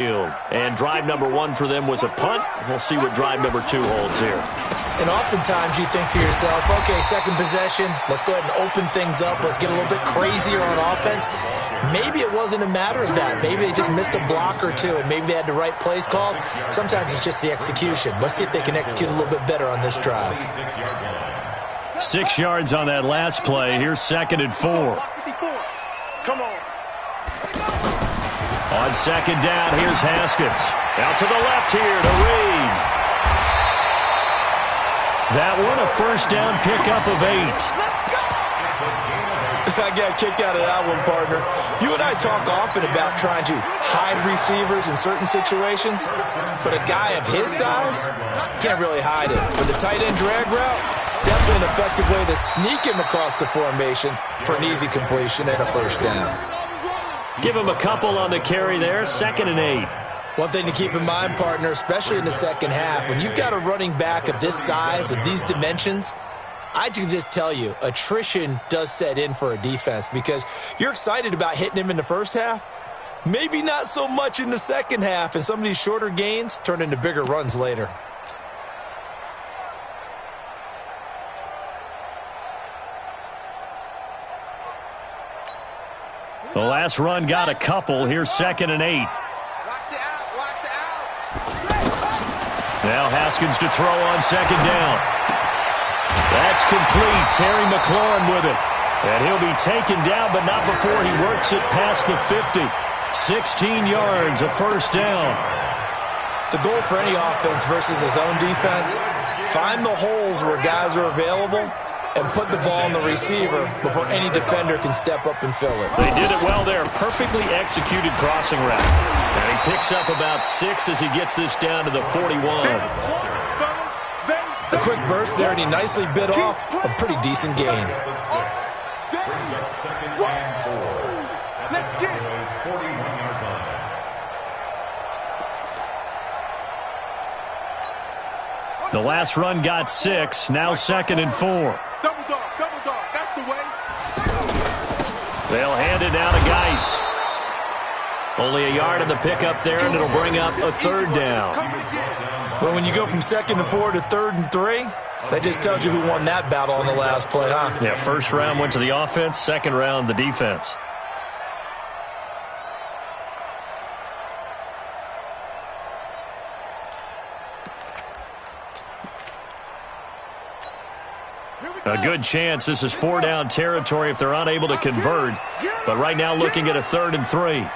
And drive number 1 for them was a punt. We'll see what drive number 2 holds here. And oftentimes you think to yourself, okay, second possession, let's go ahead and open things up. Let's get a little bit crazier on offense. Maybe it wasn't a matter of that. Maybe they just missed a block or two, and maybe they had the right plays called. Sometimes it's just the execution. Let's see if they can execute a little bit better on this drive. 6 yards on that last play. Here's 2nd and 4. Come on. On 2nd down, here's Haskins. Out to the left here to Reed. That one a first down pickup of 8. I got a kick out of that one, partner. You and I talk often about trying to hide receivers in certain situations, but a guy of his size can't really hide it. With the tight end drag route, definitely an effective way to sneak him across the formation for an easy completion and a first down. Give him a couple on the carry there, 2nd and 8. One thing to keep in mind, partner, especially in the second half, when you've got a running back of this size, of these dimensions, I can just tell you, attrition does set in for a defense because you're excited about hitting him in the first half, maybe not so much in the second half, and some of these shorter gains turn into bigger runs later. The last run got a couple. Here's 2nd and 8. Now Haskins to throw on 2nd down. That's complete. Terry McLaurin with it. And he'll be taken down, but not before he works it past the 50. 16 yards, a first down. The goal for any offense versus his own defense, find the holes where guys are available and put the ball on the receiver before any defender can step up and fill it. They did it well there. Perfectly executed crossing route. And he picks up about 6 as he gets this down to the 41. A quick burst there, and he nicely bit off a pretty decent gain. The last run got 6. Now 2nd and 4. Double dog, that's the way. They'll hand it down to Geis. Only a yard in the pickup there, and it'll bring up a 3rd down. Well, when you go from 2nd and 4 to 3rd and 3, that just tells you who won that battle on the last play, huh? Yeah, first round went to the offense, second round the defense. A good chance this is 4-down territory if they're unable to convert. But right now looking at a 3rd and 3.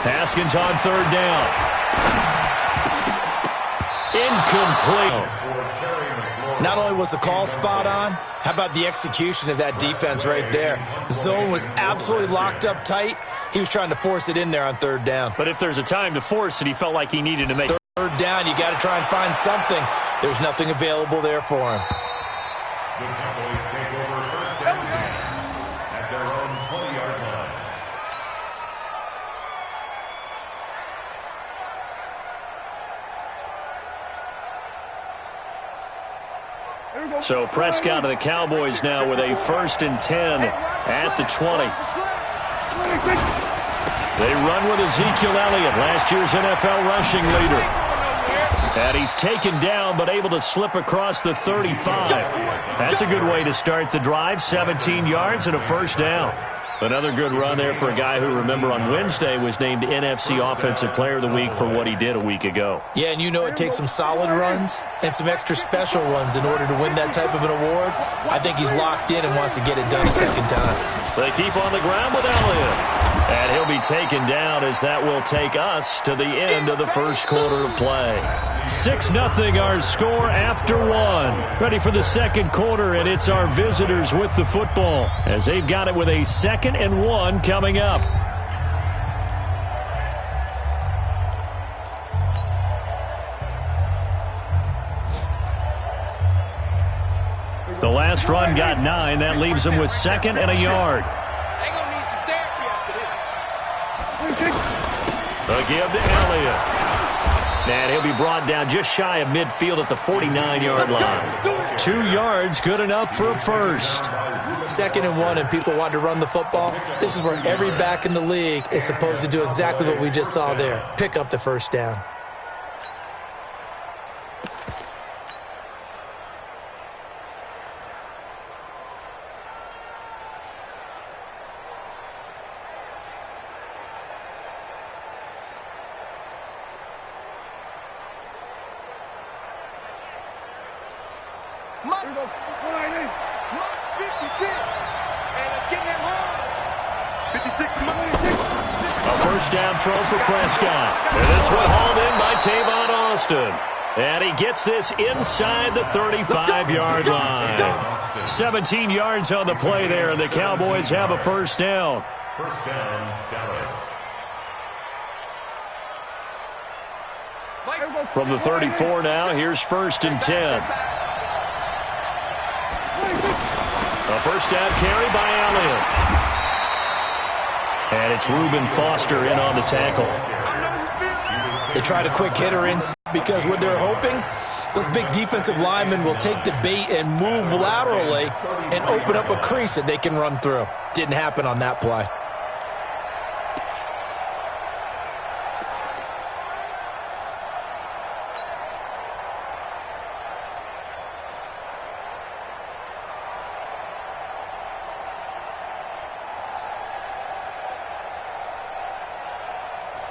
Haskins on 3rd down. Incomplete. Not only was the call spot on, how about the execution of that defense right there? Zone was absolutely locked up tight. He was trying to force it in there on 3rd down. But if there's a time to force it, he felt like he needed to make 3rd down, you got to try and find something. There's nothing available there for him. The Cowboys take over first down at their own 20-yard line. So Prescott of the Cowboys now with a 1st and 10 at the 20. They run with Ezekiel Elliott, last year's NFL rushing leader. And he's taken down, but able to slip across the 35. That's a good way to start the drive. 17 yards and a first down. Another good run there for a guy who, remember, on Wednesday was named NFC Offensive Player of the Week for what he did a week ago. Yeah, and you know it takes some solid runs and some extra special ones in order to win that type of an award. I think he's locked in and wants to get it done a second time. They keep on the ground with Elliott. And he'll be taken down as that will take us to the end of the first quarter of play. 6-0 our score after 1. Ready for the second quarter, and it's our visitors with the football as they've got it with a 2nd and 1 coming up. The last run got 9. That leaves them with 2nd and a yard. A give to Elliott. And he'll be brought down just shy of midfield at the 49-yard line. 2 yards, good enough for a first. 2nd and 1, and people want to run the football. This is where every back in the league is supposed to do exactly what we just saw there. Pick up the first down. First down throw for Prescott. And this one hauled in by Tavon Austin. And he gets this inside the 35-yard line. 17 yards on the play there, and the Cowboys have a first down. First down, Dallas. From the 34 now, here's 1st and 10. A first down carry by Elliott. And it's Reuben Foster in on the tackle. They tried a quick hitter in because what they're hoping, those big defensive linemen will take the bait and move laterally and open up a crease that they can run through. Didn't happen on that play.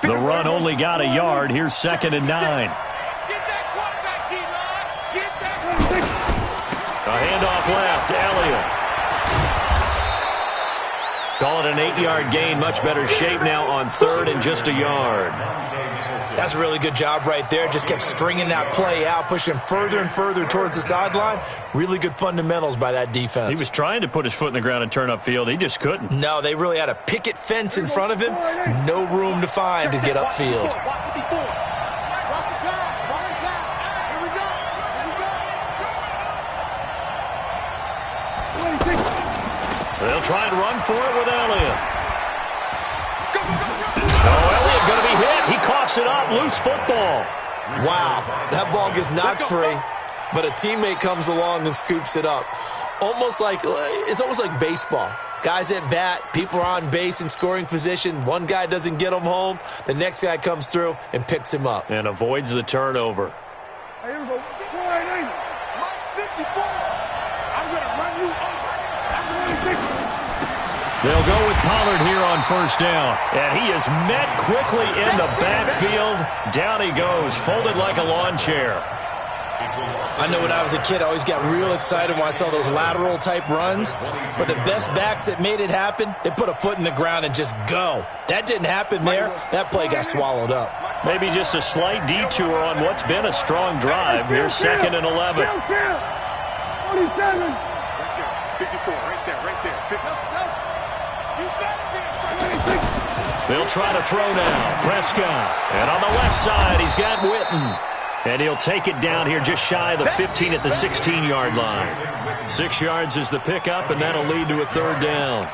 The run only got a yard. Here's 2nd and 9. A handoff left. Elliott. Call it an 8-yard gain. Much better shape now on 3rd and just a yard. That's a really good job right there. Just kept stringing that play out, pushing further and further towards the sideline. Really good fundamentals by that defense. He was trying to put his foot in the ground and turn upfield. He just couldn't. No, they really had a picket fence in front of him. No room to find to get upfield. They'll try and run for it with Elliott. Oh, Elliott going to be hit. He coughs it up. Loose football. Wow, that ball gets knocked free, but a teammate comes along and scoops it up. It's almost like baseball. Guys at bat, people are on base in scoring position. One guy doesn't get him home. The next guy comes through and picks him up. And avoids the turnover. Here we go. Mike 54. I'm going to run you over. That's 26. They'll go with Pollard here on first down. And he is met quickly in the backfield. Down he goes, folded like a lawn chair. I know when I was a kid, I always got real excited when I saw those lateral type runs. But the best backs that made it happen, they put a foot in the ground and just go. That didn't happen there. That play got swallowed up. Maybe just a slight detour on what's been a strong drive. Here's 2nd and 11. 27. 54, right there. 50. They'll try to throw now. Prescott. And on the left side, he's got Witten. And he'll take it down here just shy of the 15 at the 16-yard line. 6 yards is the pickup, and that'll lead to a 3rd down.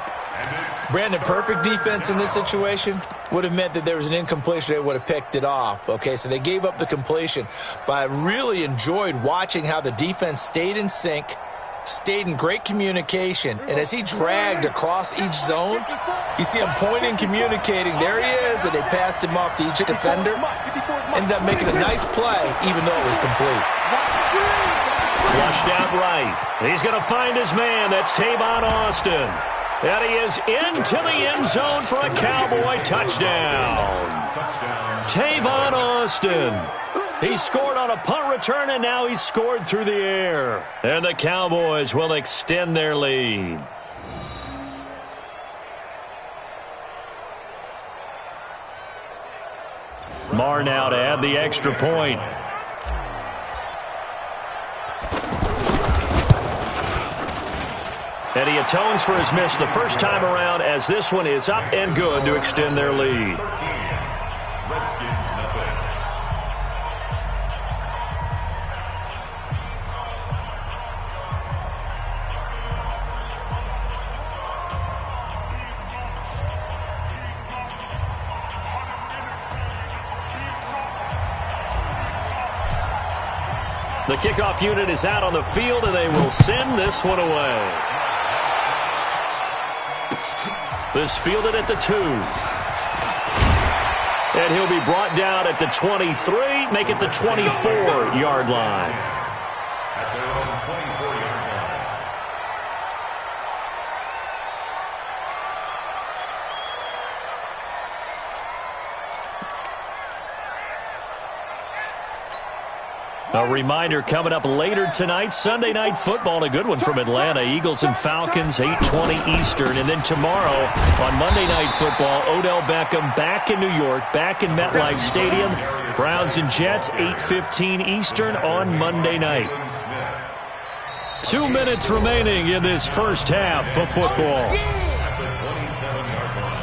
Brandon, perfect defense in this situation would have meant that there was an incompletion. They would have picked it off. Okay, so they gave up the completion. But I really enjoyed watching how the defense stayed in sync, stayed in great communication, and as he dragged across each zone, you see him pointing, communicating. There he is, and they passed him off to each defender. Ended up making a nice play, even though it was complete. Flushed out right. He's going to find his man. That's Tavon Austin. And he is into the end zone for a Cowboy touchdown. Tavon Austin. He scored on a punt return, and now he's scored through the air. And the Cowboys will extend their lead. Marr now to add the extra point. And he atones for his miss the first time around, as this one is up and good to extend their lead. Redskins, nothing. The kickoff unit is out on the field, and they will send this one away. This fielded at the 2. And he'll be brought down at the 23, make it the 24-yard line. At their own 24-yard line. A reminder coming up later tonight, Sunday Night Football, a good one from Atlanta. Eagles and Falcons, 8:20 Eastern. And then tomorrow on Monday Night Football, Odell Beckham back in New York, back in MetLife Stadium. Browns and Jets, 8:15 Eastern on Monday night. 2 minutes remaining in this first half of football. At the 27-yard line.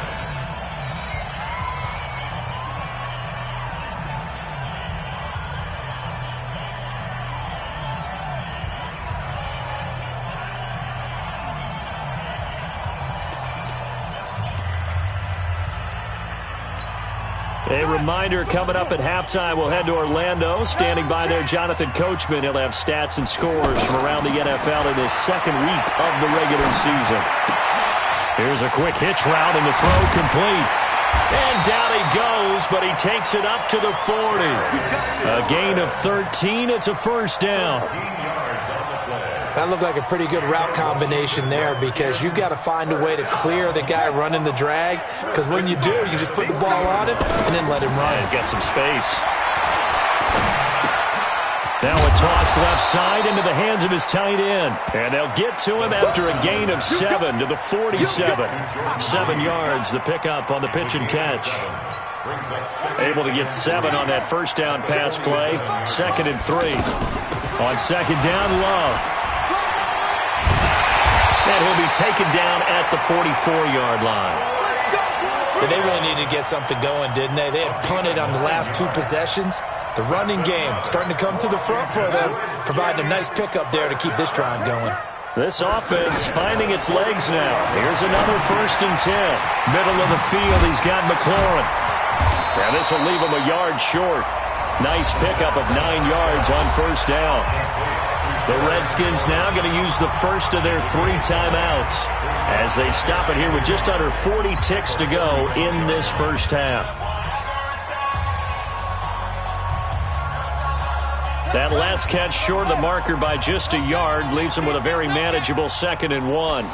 A reminder coming up at halftime, we'll head to Orlando. Standing by there, Jonathan Coachman. He'll have stats and scores from around the NFL in this second week of the regular season. Here's a quick hitch route, and the throw complete. And down he goes, but he takes it up to the 40. A gain of 13. It's a first down. 15 yards on the play. That looked like a pretty good route combination there, because you've got to find a way to clear the guy running the drag, because when you do, you just put the ball on him and then let him run. Yeah, he's got some space. Now a toss left side into the hands of his tight end. And they'll get to him after a gain of 7 to the 47. 7 yards, the pickup on the pitch and catch. Able to get 7 on that first down pass play. 2nd and 3. On 2nd down, Love. And he'll be taken down at the 44-yard line. They really needed to get something going, didn't they? They had punted on the last 2 possessions. The running game starting to come to the front for them, providing a nice pickup there to keep this drive going. This offense finding its legs now. Here's another 1st and 10. Middle of the field, he's got McLaurin. Now this will leave him a yard short. Nice pickup of 9 yards on 1st down. The Redskins now going to use the first of their 3 timeouts as they stop it here with just under 40 ticks to go in this first half. That last catch short of the marker by just a yard leaves him with a very manageable 2nd and 1.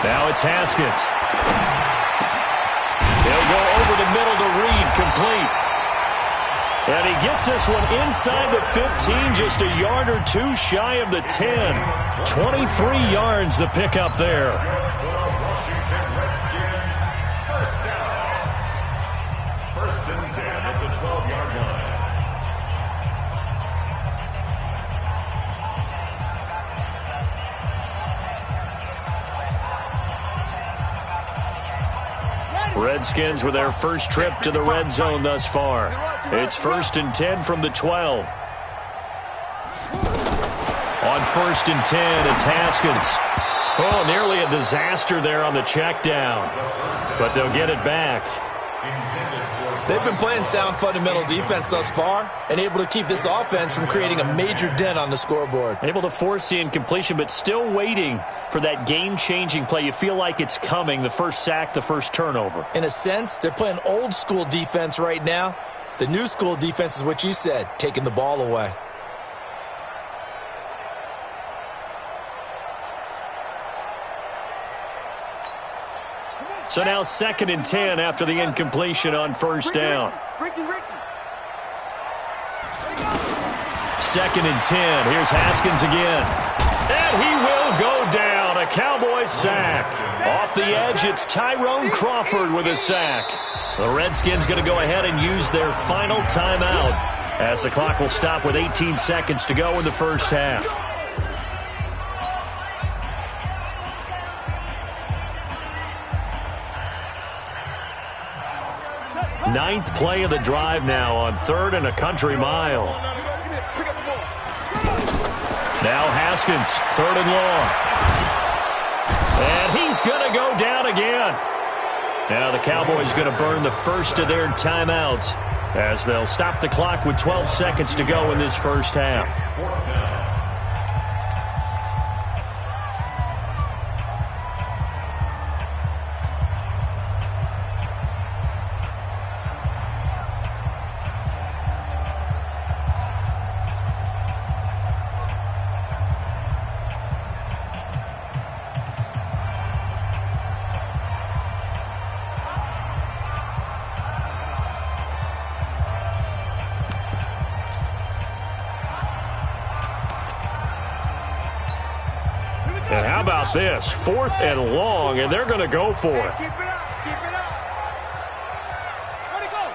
Now it's Haskins. He'll go over the middle to Reed, complete. And he gets this one inside the 15, just a yard or 2 shy of the 10. 23 yards the pickup there. Washington Redskins, first down. 1st and 10 at the 12-yard line. Redskins with their first trip to the red zone thus far. It's 1st and 10 from the 12. On 1st and 10, it's Haskins. Oh, nearly a disaster there on the check down. But they'll get it back. They've been playing sound fundamental defense thus far and able to keep this offense from creating a major dent on the scoreboard. Able to force the incompletion, but still waiting for that game-changing play. You feel like it's coming, the first sack, the first turnover. In a sense, they're playing old-school defense right now. The new-school defense is what you said, taking the ball away. So now 2nd and 10 after the incompletion on 1st down. 2nd and 10. Here's Haskins again. And he will go down. A Cowboys sack. Off the edge, it's Tyrone Crawford with a sack. The Redskins going to go ahead and use their final timeout as the clock will stop with 18 seconds to go in the first half. 9th play of the drive now on 3rd and a country mile. Now Haskins, 3rd and long. And he's going to go down again. Now the Cowboys going to burn the first of their timeouts as they'll stop the clock with 12 seconds to go in this first half. And how about this? 4th and long, and they're going to go for it. Keep it up. Keep it up. Where'd it go?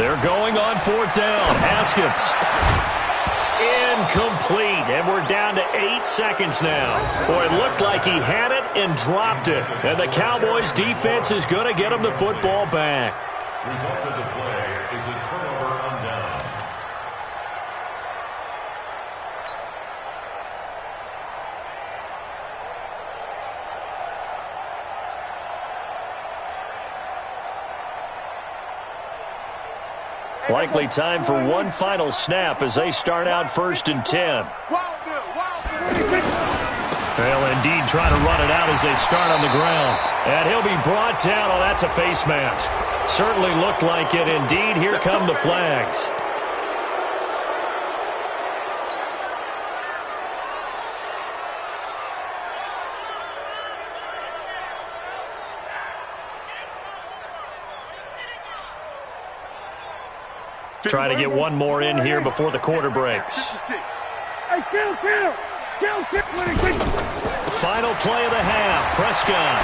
They're going on 4th down. Haskins. Incomplete. And we're down to 8 seconds now. Boy, it looked like he had it and dropped it. And the Cowboys defense is going to get him the football back. Result of the play is a turnover on downs. Likely time for one final snap as they start out 1st and 10. They'll indeed try to run it out as they start on the ground. And he'll be brought down. Oh, that's a face mask. Certainly looked like it. Indeed, here come the flags. Try to get one more in here before the quarter breaks. Hey, kill. Final play of the half. Prescott.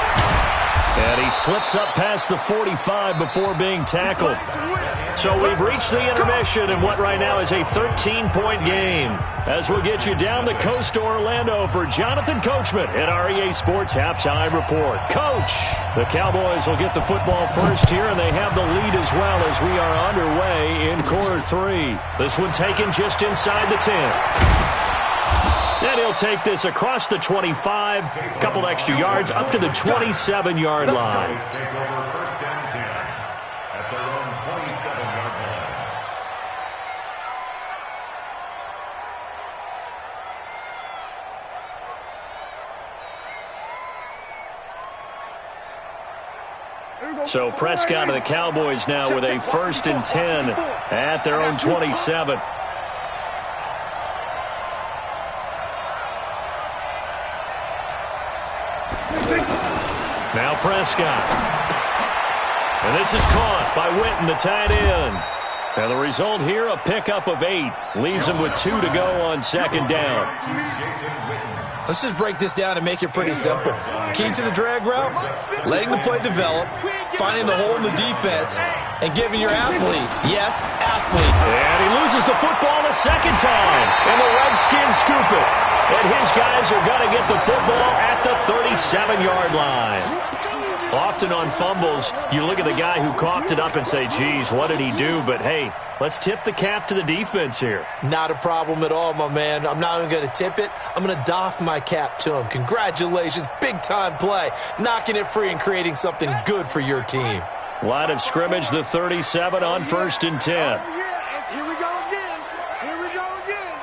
And he slips up past the 45 before being tackled. So we've reached the intermission in what right now is a 13-point game. As we'll get you down the coast to Orlando for Jonathan Coachman at REA Sports Halftime Report. Coach, the Cowboys will get the football first here, and they have the lead as well as we are underway in quarter 3. This one taken just inside the 10. Then he'll take this across the 25, a couple extra yards up to the 27-yard line. Take over 1st and 10 at their own 27-yard line. So Prescott and the Cowboys now with a 1st and 10 at their own 27. Now Prescott. And this is caught by Witten, the tight end. And the result here, a pickup of 8. Leaves him with 2 to go on 2nd down. Let's just break this down and make it pretty simple. Key to the drag route, letting the play develop, finding the hole in the defense, and giving your athlete, yes, athlete. And he loses the football a 2nd time. And the Redskins scoop it. And his guys are going to get the football at the 37-yard line. Often on fumbles, you look at the guy who coughed it up and say, geez, what did he do? But, hey, let's tip the cap to the defense here. Not a problem at all, my man. I'm not even going to tip it. I'm going to doff my cap to him. Congratulations. Big-time play. Knocking it free and creating something good for your team. Line of scrimmage, the 37 on 1st and 10. Yeah, and here we go again. Here we go again.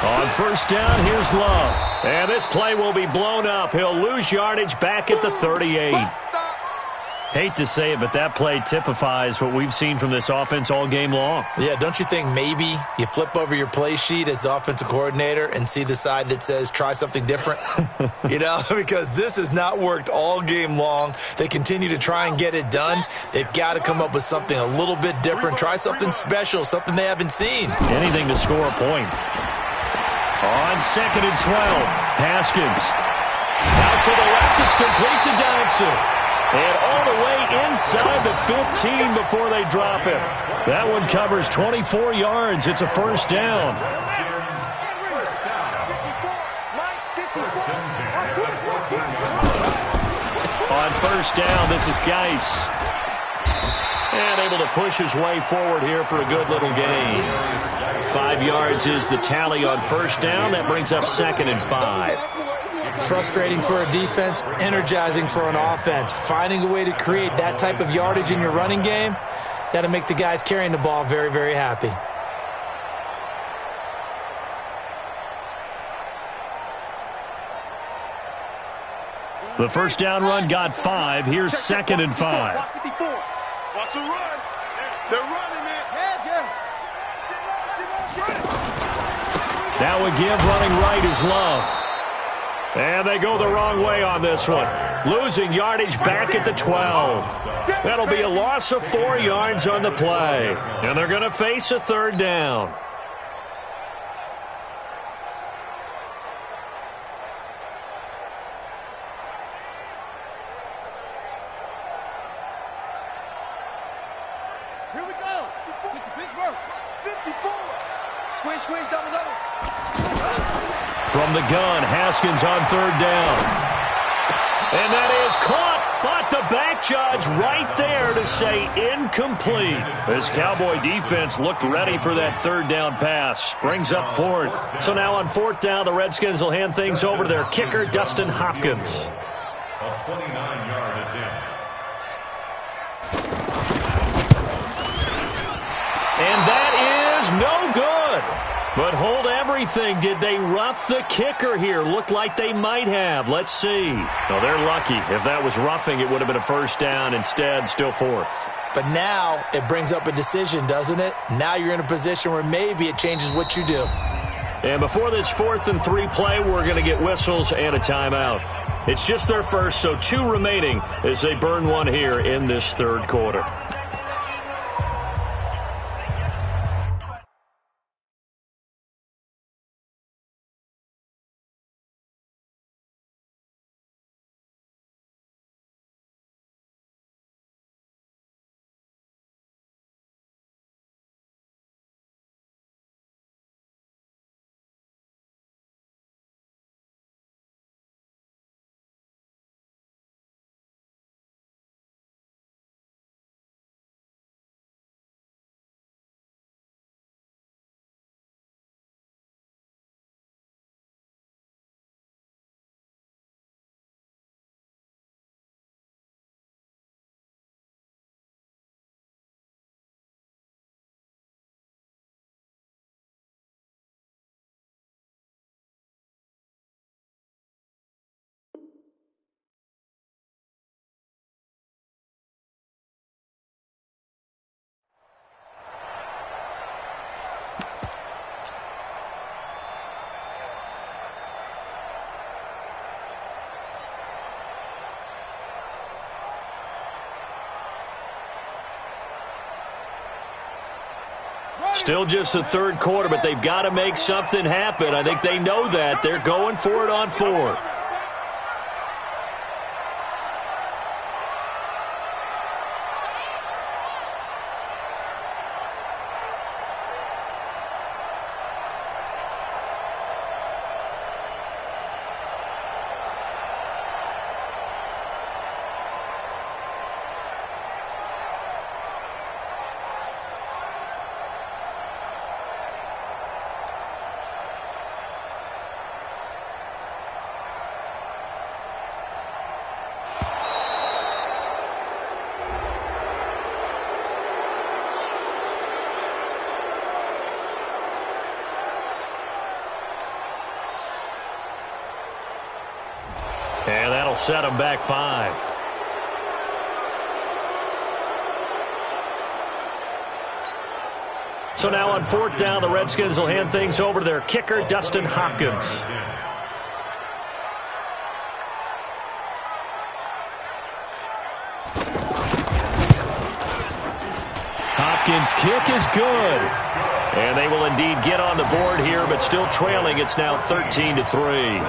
On 1st down, here's Love. And this play will be blown up. He'll lose yardage back at the 38. Hate to say it, but that play typifies what we've seen from this offense all game long. Yeah, don't you think maybe you flip over your play sheet as the offensive coordinator and see the side that says try something different? You know, because this has not worked all game long. They continue to try and get it done. They've got to come up with something a little bit different. Try something special, something they haven't seen. Anything to score a point. On 2nd and 12, Haskins. Out to the left, it's complete to Dodson. And all the way inside the 15 before they drop it. That one covers 24 yards. It's a 1st down. On 1st down, this is Geis. And able to push his way forward here for a good little gain. 5 yards is the tally on 1st down. That brings up 2nd and 5. Frustrating for a defense, energizing for an offense. Finding a way to create that type of yardage in your running game, that'll make the guys carrying the ball very, very happy. The first down run got 5. Here's 2nd and 5. Watch 54. Watch the run. They're running it. That would give running right is Love. And they go the wrong way on this one. Losing yardage back at the 12. That'll be a loss of 4 yards on the play. And they're going to face a 3rd down. Here we go. Pittsburgh. 54. Squish, double. From the gun, Haskins on 3rd down. And that is caught, but the back judge right there to say incomplete. This Cowboy defense looked ready for that 3rd down pass. Brings up 4th. So now on 4th down, the Redskins will hand things over to their kicker, Dustin Hopkins. A 29-yard attempt. And that is no good. But hold everything. Did they rough the kicker here? Looked like they might have. Let's see. Well, they're lucky. If that was roughing, it would have been a 1st down. Instead, still 4th. But now it brings up a decision, doesn't it? Now you're in a position where maybe it changes what you do. And before this 4th and 3 play, we're going to get whistles and a timeout. It's just their first, so 2 remaining as they burn one here in this 3rd quarter. Still just the 3rd quarter, but they've got to make something happen. I think they know that. They're going for it on 4th. And that'll set them back 5. So now on 4th down, the Redskins will hand things over to their kicker, Dustin Hopkins. Hopkins' kick is good. And they will indeed get on the board here, but still trailing. It's now 13-3.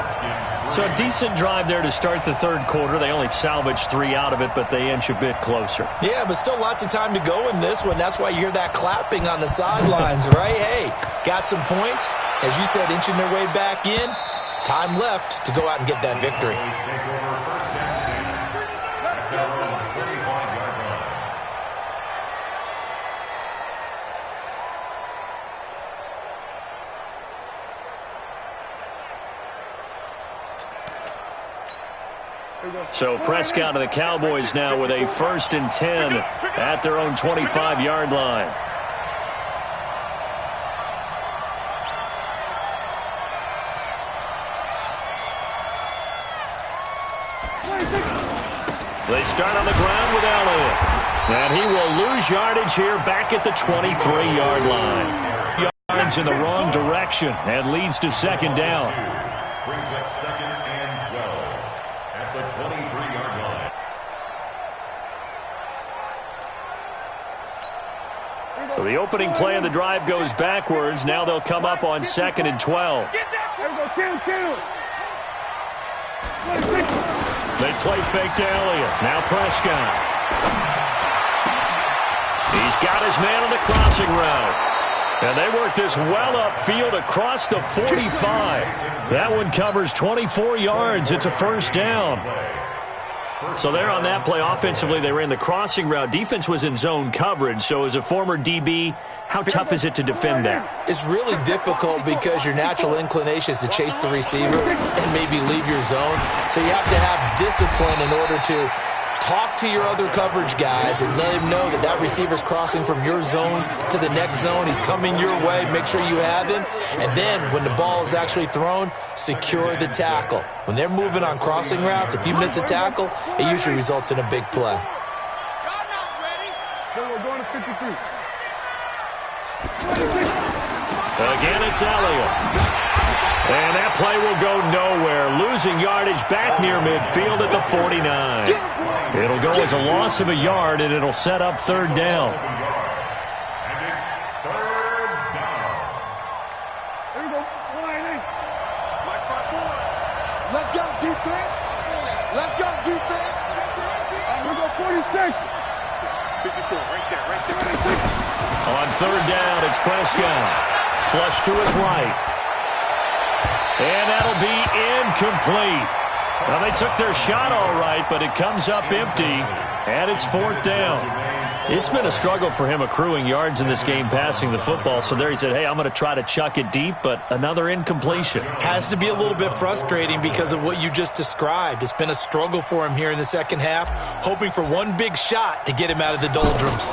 So a decent drive there to start the 3rd quarter. They only salvaged 3 out of it, but they inch a bit closer. Yeah, but still lots of time to go in this one. That's why you hear that clapping on the sidelines, right? Hey, got some points. As you said, inching their way back in. Time left to go out and get that victory. So Prescott and the Cowboys now with a 1st and 10 at their own 25-yard line. They start on the ground with Elliott. And he will lose yardage here back at the 23-yard line. Yards in the wrong direction and leads to 2nd down. Brings up 2nd and 12 at the 23-yard line. So the opening play of the drive goes backwards. Now they'll come up on 2nd and 12. They play fake to Elliott. Now Prescott. He's got his man on the crossing route. And they work this well upfield across the 45. That one covers 24 yards. It's a 1st down. So there on that play, offensively, they ran the crossing route. Defense was in zone coverage. So as a former DB, how tough is it to defend that? It's really difficult because your natural inclination is to chase the receiver and maybe leave your zone. So you have to have discipline in order to talk to your other coverage guys and let him know that that receiver's crossing from your zone to the next zone. He's coming your way. Make sure you have him. And then when the ball is actually thrown, secure the tackle. When they're moving on crossing routes, if you miss a tackle, it usually results in a big play. Again, it's Elliott. And that play will go nowhere. Losing yardage back near midfield at the 49. It'll go as a loss of a yard, and it'll set up 3rd down. And it's 3rd down. Here we go. Let's go, defense. Let's go, defense. Here we go, 46. 54, right there, right there. On 3rd down, it's Prescott. Flush to his right. And that'll be incomplete. Well, they took their shot all right, but it comes up empty, and it's 4th down. It's been a struggle for him accruing yards in this game passing the football, so there he said, hey, I'm going to try to chuck it deep, but another incompletion. Has to be a little bit frustrating because of what you just described. It's been a struggle for him here in the 2nd half, hoping for one big shot to get him out of the doldrums.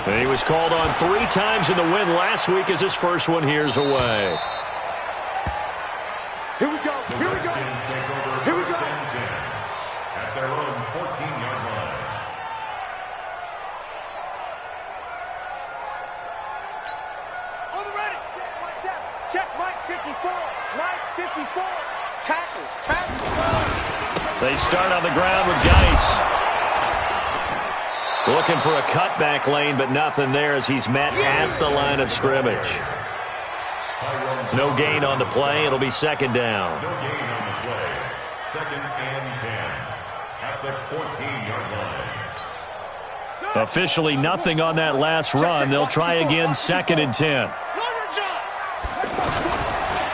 And he was called on 3 times in the win last week as his first one here's away. Here we go. Here we go. Here we go. At their own 14-yard line. On the ready. Check Mike 54. Mike 54. Tackles. Tackles. They start on the ground with Geis. Looking for a cutback lane, but nothing there as he's met at the line of scrimmage. No gain on the play. It'll be 2nd down. No gain on the play. 2nd and 10 at the 14-yard line. Officially nothing on that last run. They'll try again 2nd and 10.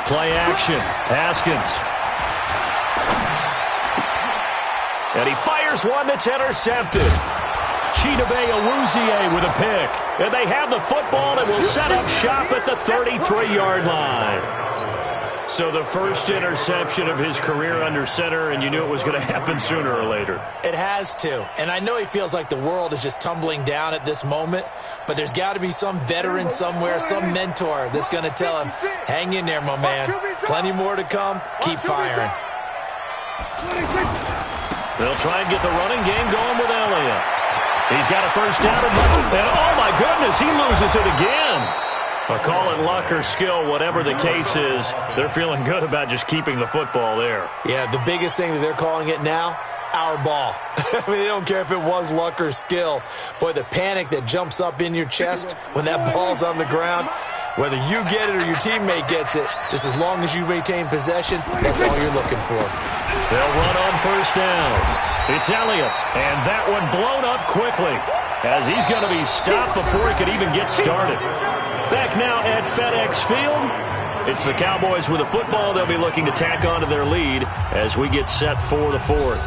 Play action. Haskins. And he fires one that's intercepted. Chidobe Awuzie with a pick. And they have the football and will set up shop at the 33-yard line. So the first interception of his career under center, and you knew it was going to happen sooner or later. It has to. And I know he feels like the world is just tumbling down at this moment, but there's got to be some veteran somewhere, some mentor that's going to tell him, hang in there, my man. Plenty more to come. Keep firing. They'll try and get the running game going with Elliott. He's got a first down, and oh my goodness, he loses it again. I'll call it luck or skill, whatever the case is. They're feeling good about just keeping the football there. Yeah, the biggest thing that they're calling it now, our ball. I mean, they don't care if it was luck or skill. Boy, the panic that jumps up in your chest when that ball's on the ground, whether you get it or your teammate gets it, just as long as you maintain possession, that's all you're looking for. They'll run on first down. It's Elliott, and that one blown up quickly as he's going to be stopped before he could even get started. Back now at FedEx Field, it's the Cowboys with the football. They'll be looking to tack on to their lead as we get set for the 4th.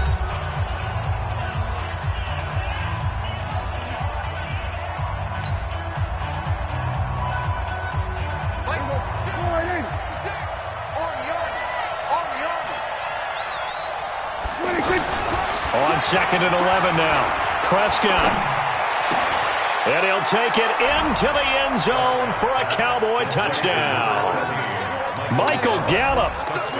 On 2nd and 11 now. Prescott. And he'll take it into the end zone for a Cowboy touchdown. Michael Gallup,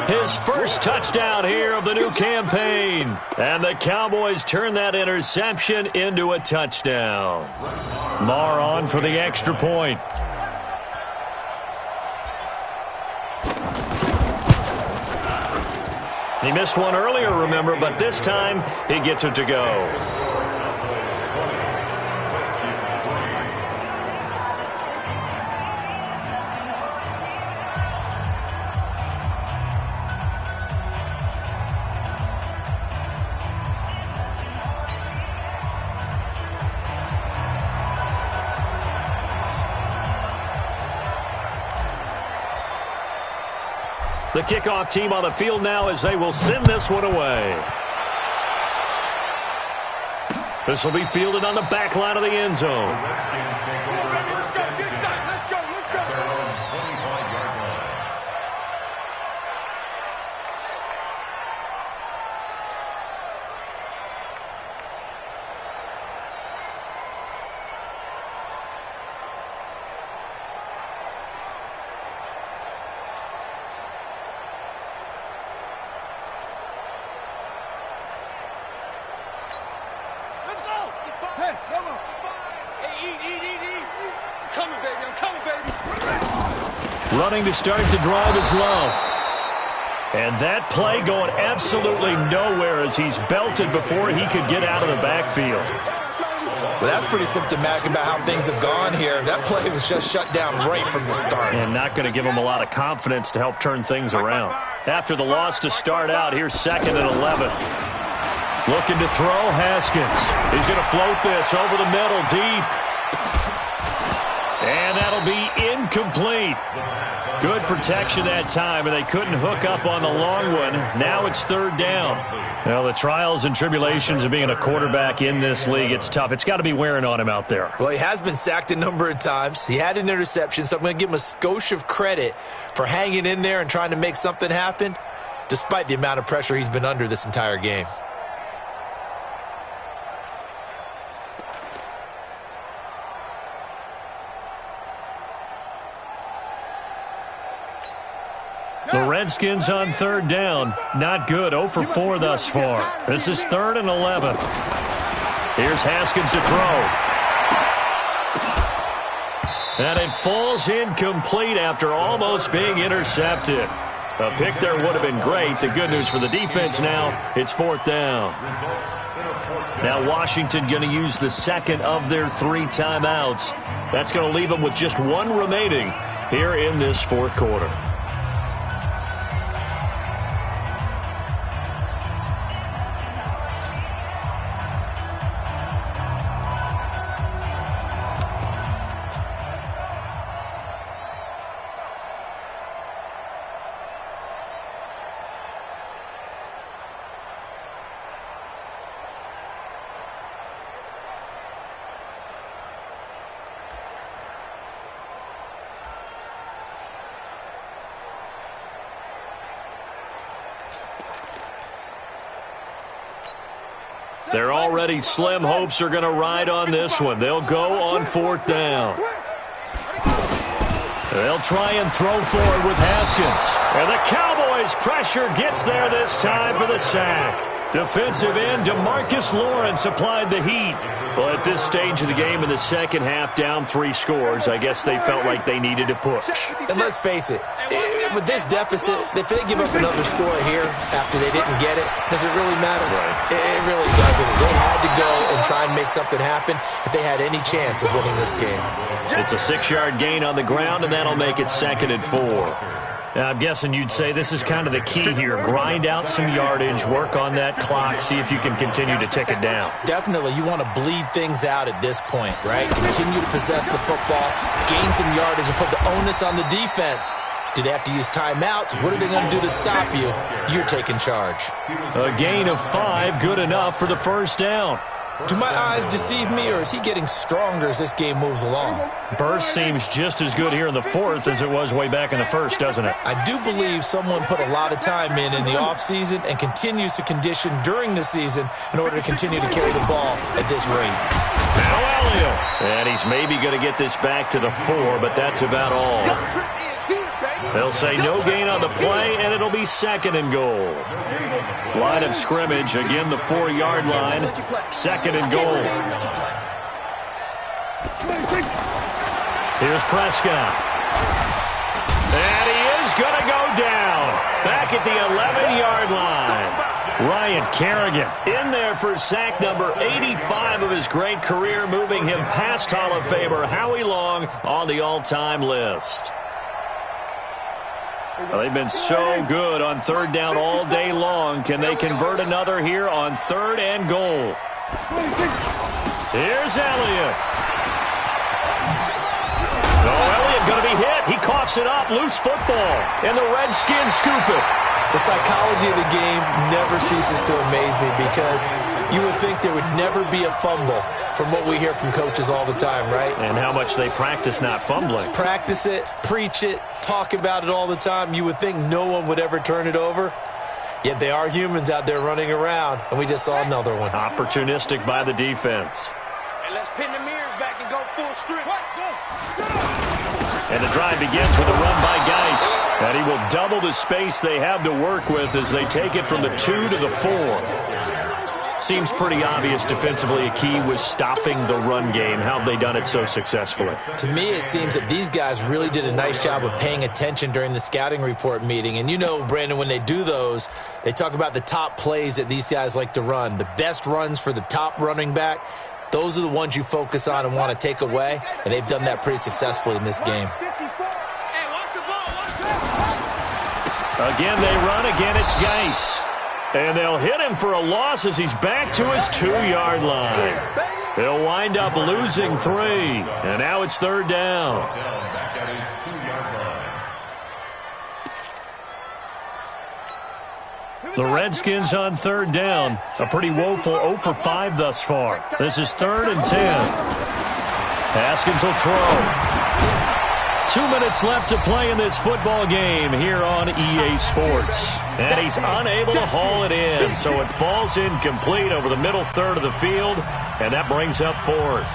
his first touchdown here of the new campaign. And the Cowboys turn that interception into a touchdown. Marr on for the extra point. He missed one earlier, remember, but this time he gets it to go. The kickoff team on the field now as they will send this one away. This will be fielded on the back line of the end zone. Running to start the drive is Love. And that play going absolutely nowhere as he's belted before he could get out of the backfield. Well, that's pretty symptomatic about how things have gone here. That play was just shut down right from the start. And not going to give him a lot of confidence to help turn things around. After the loss to start out, here's 2nd and 11. Looking to throw, Haskins. He's going to float this over the middle, deep. And that'll be incomplete. Good protection that time, and they couldn't hook up on the long one. Now it's 3rd down. Well, the trials and tribulations of being a quarterback in this league, it's tough. It's got to be wearing on him out there. Well, he has been sacked a number of times. He had an interception, so I'm going to give him a skosh of credit for hanging in there and trying to make something happen, despite the amount of pressure he's been under this entire game. The Redskins on 3rd down. Not good. 0 for 4 thus far. This is 3rd and 11. Here's Haskins to throw. And it falls incomplete after almost being intercepted. A pick there would have been great. The good news for the defense now, it's 4th down. Now Washington going to use the 2nd of their 3 timeouts. That's going to leave them with just 1 remaining here in this 4th quarter. Their already slim hopes are going to ride on this one. They'll go on 4th down. They'll try and throw forward with Haskins. And the Cowboys' pressure gets there this time for the sack. Defensive end DeMarcus Lawrence applied the heat. Well, at this stage of the game in the second half, down 3 scores, I guess they felt like they needed to push. And let's face it, with this deficit, if they give up another score here after they didn't get it, does it really matter? Right. It really doesn't. They had to go and try and make something happen if they had any chance of winning this game. It's a 6-yard gain on the ground, and that'll make it 2nd and 4. Now, I'm guessing you'd say this is kind of the key here. Grind out some yardage, work on that clock, see if you can continue to tick it down. Definitely. You want to bleed things out at this point, right? Continue to possess the football, gain some yardage, and put the onus on the defense. Do they have to use timeouts? What are they going to do to stop you? You're taking charge. A gain of 5, good enough for the first down. Do my eyes deceive me, or is he getting stronger as this game moves along? Burst seems just as good here in the fourth as it was way back in the first, doesn't it? I do believe someone put a lot of time in the offseason and continues to condition during the season in order to continue to carry the ball at this rate. Now Elliott. And he's maybe going to get this back to the 4, but that's about all. They'll say no gain on the play, and it'll be 2nd and goal. Line of scrimmage, again the 4-yard line, 2nd and goal. Here's Prescott. And he is going to go down. Back at the 11-yard line. Ryan Kerrigan in there for sack number 85 of his great career, moving him past Hall of Famer Howie Long on the all-time list. Well, they've been so good on 3rd down all day long. Can they convert another here on 3rd and goal? Here's Elliott. Oh, Elliott going to be hit. He coughs it up. Loose football. And the Redskins scoop it. The psychology of the game never ceases to amaze me because you would think there would never be a fumble from what we hear from coaches all the time, right? And how much they practice not fumbling. Practice it, preach it, talk about it all the time. You would think no one would ever turn it over. Yet they are humans out there running around, and we just saw another one. Opportunistic by the defense. And let's pin the mirrors back and go full strip. And the drive begins with a run by Geis. And he will double the space they have to work with as they take it from the 2 to the 4. Seems pretty obvious defensively a key was stopping the run game. How have they done it so successfully? To me, it seems that these guys really did a nice job of paying attention during the scouting report meeting. And you know, Brandon, when they do those, they talk about the top plays that these guys like to run. The best runs for the top running back. Those are the ones you focus on and want to take away, and they've done that pretty successfully in this game. Again, they run. Again, it's Geis. And they'll hit him for a loss as he's back to his 2-yard line. He'll wind up losing 3, and now it's 3rd down. Back at his 2-yard line. The Redskins on 3rd down. A pretty woeful 0 for 5 thus far. This is 3rd and 10. Haskins will throw. 2 minutes left to play in this football game here on EA Sports. And he's unable to haul it in, so it falls incomplete over the middle 3rd of the field, and that brings up 4th.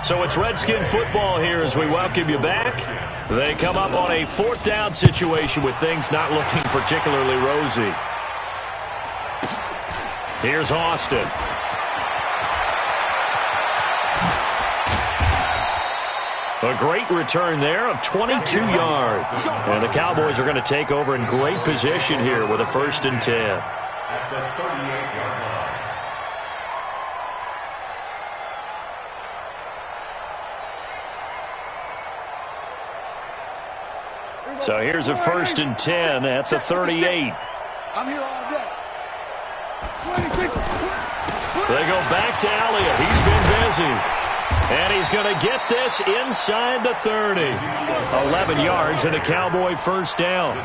So it's Redskin football here as we welcome you back. They come up on a 4th down situation with things not looking particularly rosy. Here's Austin. A great return there of 22 yards. And the Cowboys are going to take over in great position here with a 1st and 10. At the 38-yard line. So here's a 1st and 10 at the 38. I'm here all day. They go back to Elliott. He's been busy. And he's going to get this inside the 30. 11 yards and a Cowboy 1st down.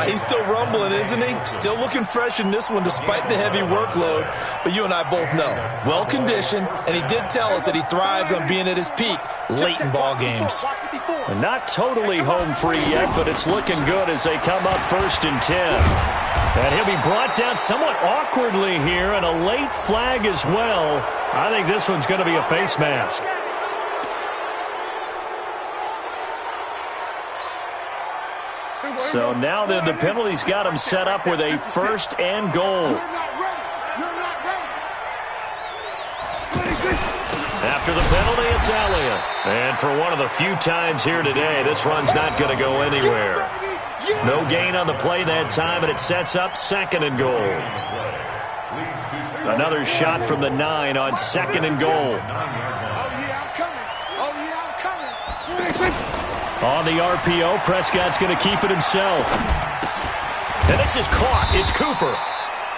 He's still rumbling, isn't he? Still looking fresh in this one despite the heavy workload. But you and I both know, well-conditioned, and he did tell us that he thrives on being at his peak late in ball games. And not totally home free yet, but it's looking good as they come up 1st and 10. And he'll be brought down somewhat awkwardly here, and a late flag as well. I think this one's going to be a face mask. So now then the penalty's got him set up with a 1st and goal. After the penalty, it's Elliott. And for one of the few times here today, this run's not going to go anywhere. No gain on the play that time, and it sets up 2nd and goal. Another shot from the 9 on 2nd and goal. On the RPO, Prescott's going to keep it himself. And this is caught. It's Cooper.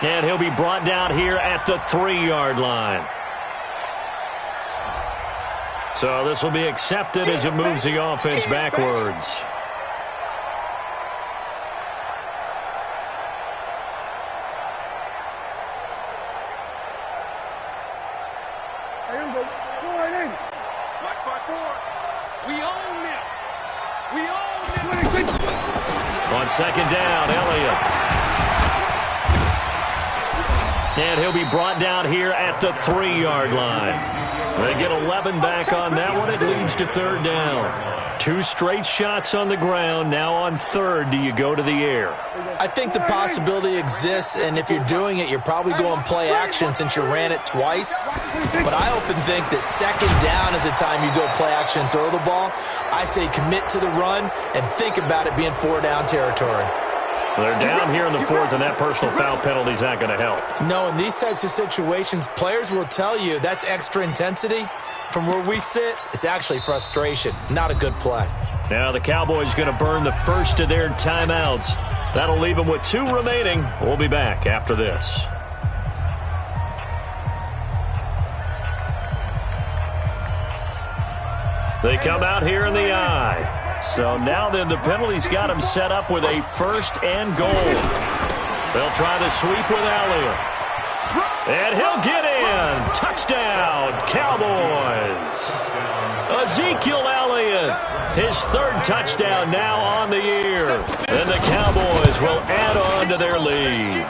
And he'll be brought down here at the 3-yard line. So this will be accepted as it moves the offense backwards. We own them. We own them. On second down, Elliott. And he'll be brought down here at the 3-yard line. They get 11 back on that one. It leads to third down. 2 straight shots on the ground. Now on third, do you go to the air? I think the possibility exists, and if you're doing it, you're probably going play action since you ran it twice. But I often think that second down is the time you go play action and throw the ball. I say commit to the run and think about it being 4-down territory. They're down here in the fourth, and that personal foul penalty is not going to help. No, in these types of situations, players will tell you that's extra intensity. From where we sit, it's actually frustration. Not a good play. Now the Cowboys going to burn the first of their timeouts. That'll leave them with 2 remaining. We'll be back after this. They come out here in the I. So now then the penalty's got them set up with a first and goal. They'll try to sweep with Elliott. And he'll get in. Touchdown, Cowboys. Ezekiel Elliott, his 3rd touchdown now on the year. And the Cowboys will add on to their lead.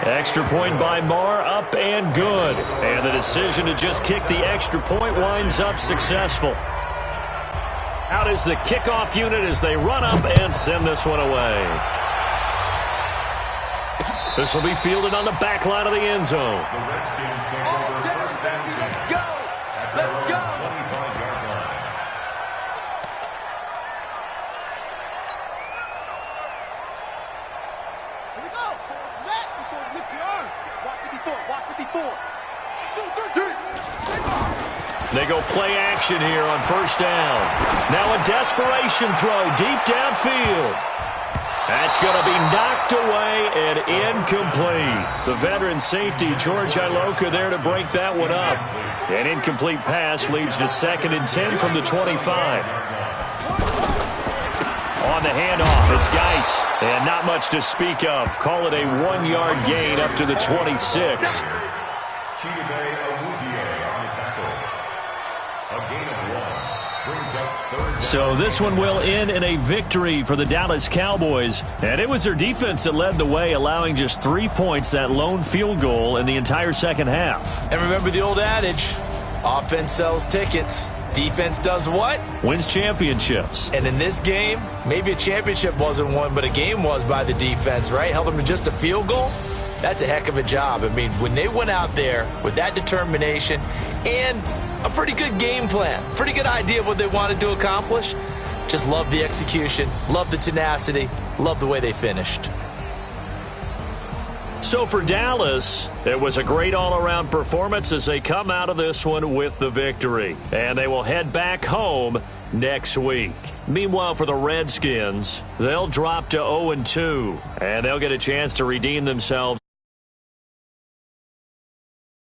Extra point by Marr, up and good. And the decision to just kick the extra point winds up successful. Out is the kickoff unit as they run up and send this one away. This will be fielded on the back line of the end zone. The Redskins take over first and 10. Go. Let's go. 25-yard line. Here we go. Set. Zip the arm. Watch 54. Watch 54. 2, 3. They go play action here on first down. Now a desperation throw deep downfield. That's going to be knocked away and incomplete. The veteran safety, George Iloka, there to break that one up. An incomplete pass leads to 2nd and 10 from the 25. On the handoff, it's Geis. And not much to speak of. Call it a 1-yard gain up to the 26. So this one will end in a victory for the Dallas Cowboys. And it was their defense that led the way, allowing just 3 points, that lone field goal in the entire second half. And remember the old adage, offense sells tickets. Defense does what? Wins championships. And in this game, maybe a championship wasn't won, but a game was by the defense, right? Held them to just a field goal. That's a heck of a job. I mean, when they went out there with that determination and a pretty good game plan, pretty good idea of what they wanted to accomplish, just love the execution, love the tenacity, love the way they finished. So for Dallas, it was a great all-around performance as they come out of this one with the victory. And they will head back home next week. Meanwhile, for the Redskins, they'll drop to 0-2, and they'll get a chance to redeem themselves